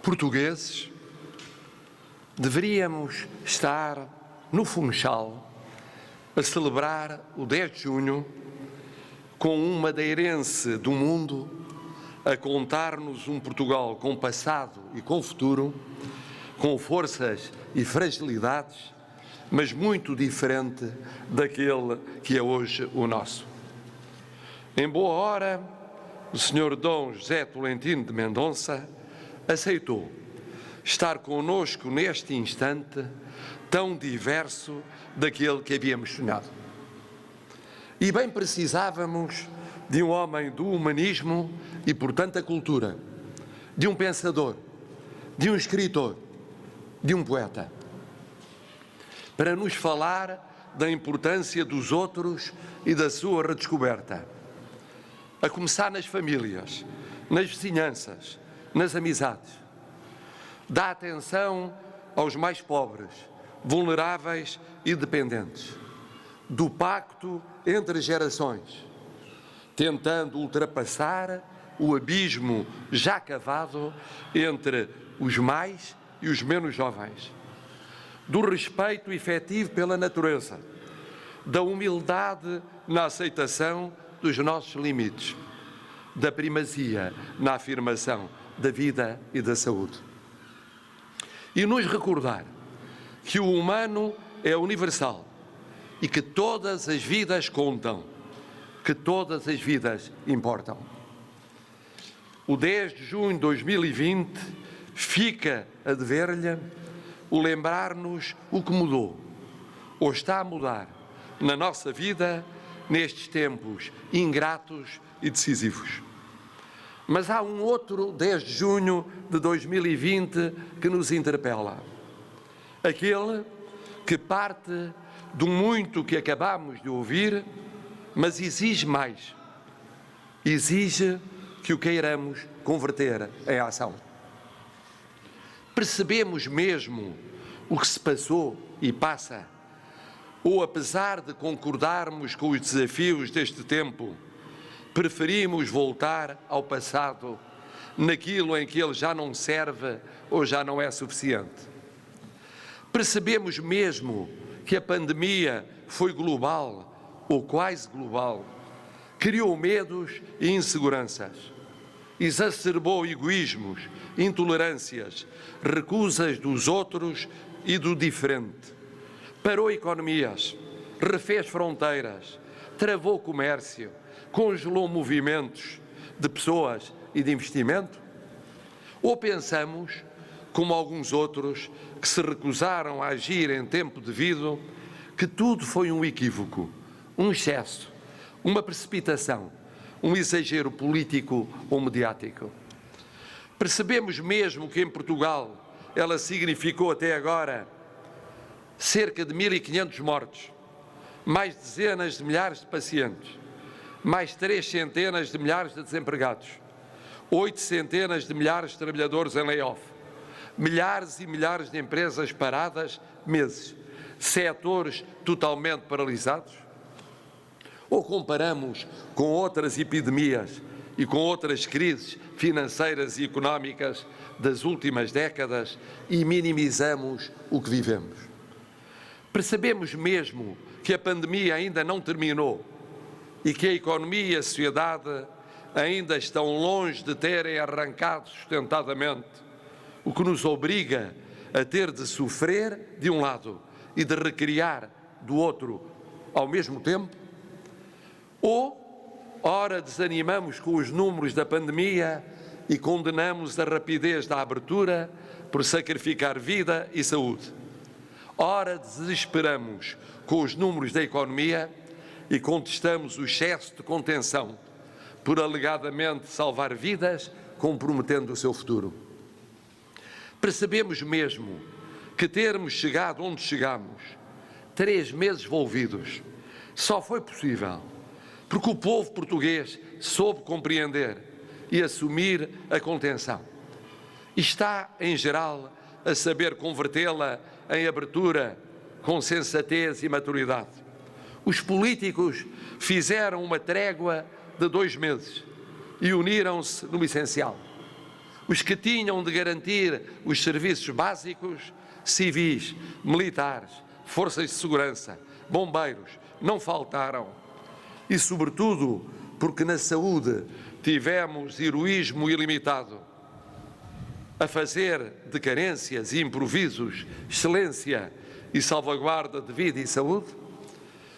portugueses, deveríamos estar no Funchal a celebrar o 10 de junho com um madeirense do mundo a contar-nos um Portugal com passado e com futuro, com forças e fragilidades, mas muito diferente daquele que é hoje o nosso. Em boa hora, o Sr. Dom José Tolentino de Mendonça aceitou estar conosco neste instante tão diverso daquele que havíamos sonhado. E bem precisávamos de um homem do humanismo e, portanto, a cultura, de um pensador, de um escritor, de um poeta, para nos falar da importância dos outros e da sua redescoberta, a começar nas famílias, nas vizinhanças, nas amizades. Dá atenção aos mais pobres, vulneráveis e dependentes, do pacto entre gerações, tentando ultrapassar o abismo já cavado entre os mais e os menos jovens, do respeito efetivo pela natureza, da humildade na aceitação dos nossos limites, da primazia na afirmação da vida e da saúde. E nos recordar que o humano é universal e que todas as vidas contam, que todas as vidas importam. O 10 de junho de 2020 fica a dever-lhe o lembrar-nos o que mudou, ou está a mudar, na nossa vida, nestes tempos ingratos e decisivos. Mas há um outro 10 de junho de 2020 que nos interpela. Aquele que parte do muito que acabamos de ouvir, mas exige mais. Exige que o queiramos converter em ação. Percebemos mesmo o que se passou e passa? Ou, apesar de concordarmos com os desafios deste tempo, preferimos voltar ao passado, naquilo em que ele já não serve ou já não é suficiente? Percebemos mesmo que a pandemia foi global ou quase global, criou medos e inseguranças, exacerbou egoísmos, intolerâncias, recusas dos outros e do diferente, parou economias, refez fronteiras, travou comércio, congelou movimentos de pessoas e de investimento? Ou pensamos, como alguns outros que se recusaram a agir em tempo devido, que tudo foi um equívoco, um excesso, uma precipitação, um exagero político ou mediático? Percebemos mesmo que em Portugal ela significou até agora cerca de 1.500 mortos, mais dezenas de milhares de pacientes, mais 3 centenas de milhares de desempregados, 8 centenas de milhares de trabalhadores em layoff, milhares e milhares de empresas paradas meses, setores totalmente paralisados? Ou comparamos com outras epidemias e com outras crises financeiras e económicas das últimas décadas e minimizamos o que vivemos? Percebemos mesmo que a pandemia ainda não terminou e que a economia e a sociedade ainda estão longe de terem arrancado sustentadamente, o que nos obriga a ter de sofrer de um lado e de recriar do outro ao mesmo tempo? Ou, ora, desanimamos com os números da pandemia e condenamos a rapidez da abertura por sacrificar vida e saúde. Ora, desesperamos com os números da economia e contestamos o excesso de contenção por alegadamente salvar vidas, comprometendo o seu futuro. Percebemos mesmo que termos chegado onde chegamos, 3 meses envolvidos, só foi possível porque o povo português soube compreender e assumir a contenção. E está, em geral, a saber convertê-la em abertura com sensatez e maturidade. Os políticos fizeram uma trégua de 2 meses e uniram-se no essencial. Os que tinham de garantir os serviços básicos, civis, militares, forças de segurança, bombeiros, não faltaram. E, sobretudo, porque na saúde tivemos heroísmo ilimitado, a fazer de carências e improvisos excelência e salvaguarda de vida e saúde?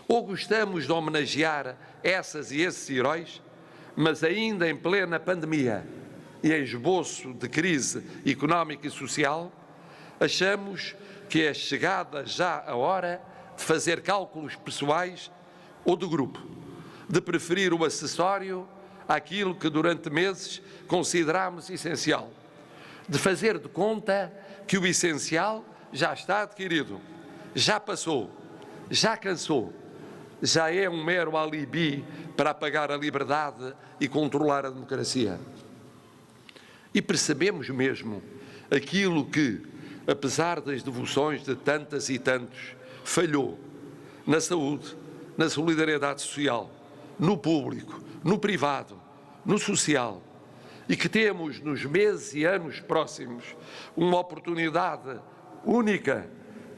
Ou gostamos de homenagear essas e esses heróis, mas ainda em plena pandemia e em esboço de crise económica e social, achamos que é chegada já a hora de fazer cálculos pessoais ou de grupo, de preferir o acessório àquilo que durante meses consideramos essencial, de fazer de conta que o essencial já está adquirido, já passou, já cansou, já é um mero alibi para apagar a liberdade e controlar a democracia. E percebemos mesmo aquilo que, apesar das devoções de tantas e tantos, falhou na saúde, na solidariedade social, no público, no privado, no social, e que temos nos meses e anos próximos uma oportunidade única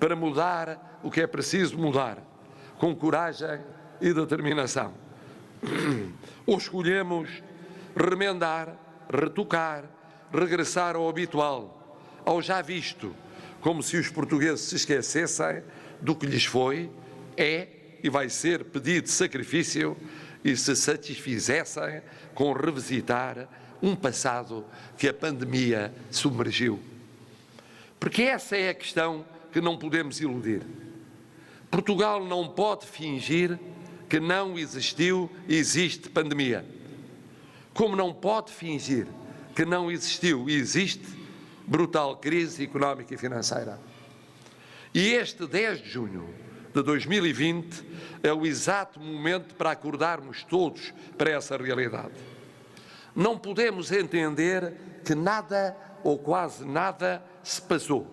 para mudar o que é preciso mudar, com coragem e determinação. Ou escolhemos remendar, retocar, regressar ao habitual, ao já visto, como se os portugueses se esquecessem do que lhes foi, é e vai ser pedido de sacrifício e se satisfizessem com revisitar um passado que a pandemia submergiu. Porque essa é a questão que não podemos iludir. Portugal não pode fingir que não existiu e existe pandemia. Como não pode fingir que não existiu e existe brutal crise económica e financeira. E este 10 de junho de 2020 é o exato momento para acordarmos todos para essa realidade. Não podemos entender que nada ou quase nada se passou.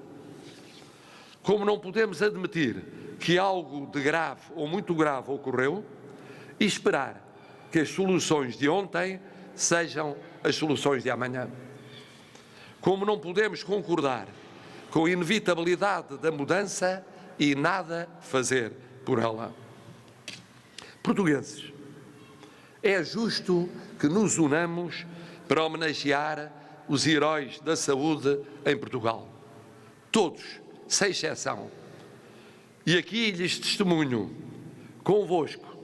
Como não podemos admitir que algo de grave ou muito grave ocorreu e esperar que as soluções de ontem sejam as soluções de amanhã. Como não podemos concordar com a inevitabilidade da mudança e nada fazer por ela. Portugueses, é justo que nos unamos para homenagear os heróis da saúde em Portugal. Todos, sem exceção. E aqui lhes testemunho, convosco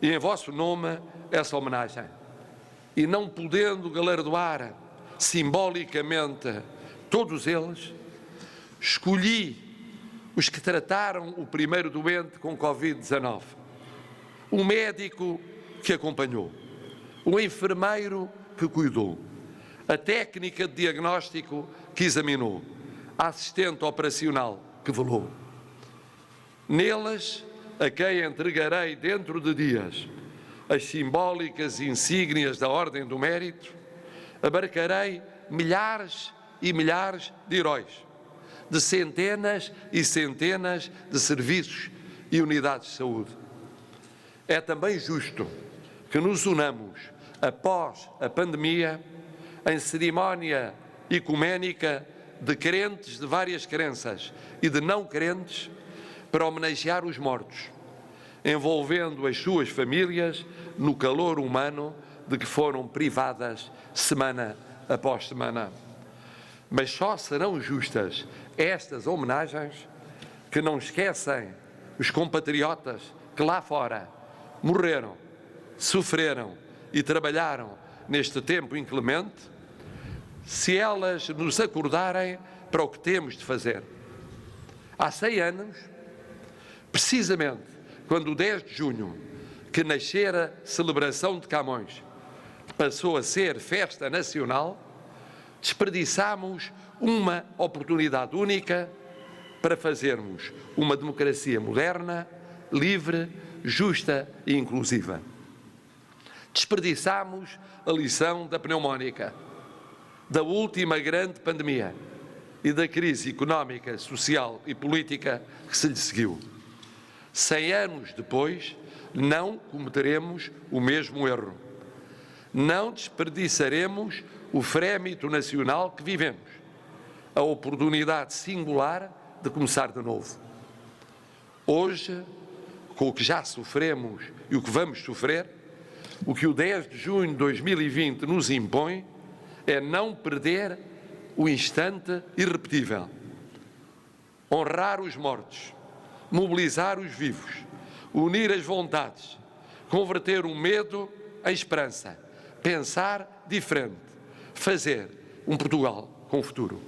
e em vosso nome, essa homenagem. E não podendo galardoar simbolicamente todos eles, escolhi os que trataram o primeiro doente com Covid-19, o médico que acompanhou, o enfermeiro que cuidou, a técnica de diagnóstico que examinou, a assistente operacional que velou. Neles, a quem entregarei dentro de dias as simbólicas insígnias da Ordem do Mérito, abarcarei milhares e milhares de heróis, de centenas e centenas de serviços e unidades de saúde. É também justo que nos unamos, após a pandemia, em cerimónia ecuménica de crentes de várias crenças e de não crentes, para homenagear os mortos, envolvendo as suas famílias no calor humano de que foram privadas semana após semana. Mas só serão justas estas homenagens que não esquecem os compatriotas que lá fora morreram, sofreram e trabalharam neste tempo inclemente, se elas nos acordarem para o que temos de fazer. Há 100 anos, precisamente quando o 10 de junho, que nascera celebração de Camões, passou a ser festa nacional, desperdiçámos uma oportunidade única para fazermos uma democracia moderna, livre, justa e inclusiva. Desperdiçámos a lição da pneumónica, da última grande pandemia e da crise económica, social e política que se lhe seguiu. 100 anos depois, não cometeremos o mesmo erro. Não desperdiçaremos o frémito nacional que vivemos, a oportunidade singular de começar de novo. Hoje, com o que já sofremos e o que vamos sofrer, o que o 10 de junho de 2020 nos impõe é não perder o instante irrepetível. Honrar os mortos, mobilizar os vivos, unir as vontades, converter o medo em esperança, pensar diferente, fazer um Portugal com futuro.